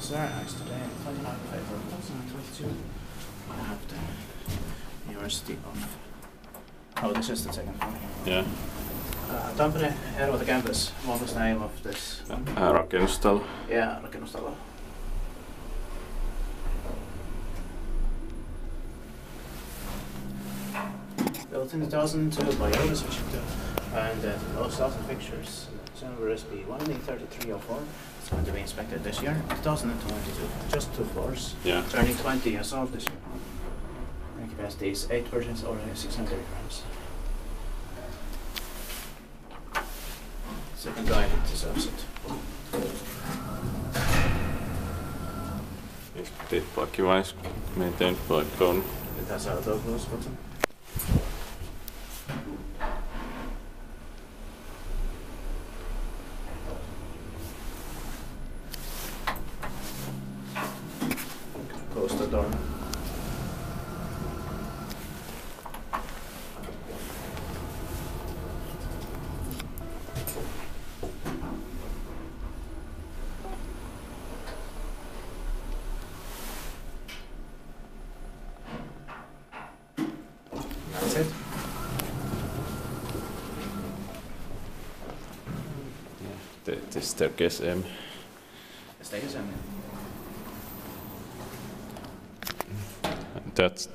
very nice today. 29th of April 2022. I have the University of... Oh, this is the second one. Yeah. Tampere Hervanta Campus. What was the name of this? Rakennustalo. Yeah, Rakennustalo. Built in 2002 by Otis, and the most thousand fixtures. Silver SB 13304. It's going to be inspected this year, 2022. Just 2 floors. Yeah. Turning 20 years old this year. And capacity is 8 persons or 600 grams. Second drive deserves it. Is this buggy-wise maintained by cone? It has a dog nose button. Close the door. That's it. Yeah, the staircase Staircase. That's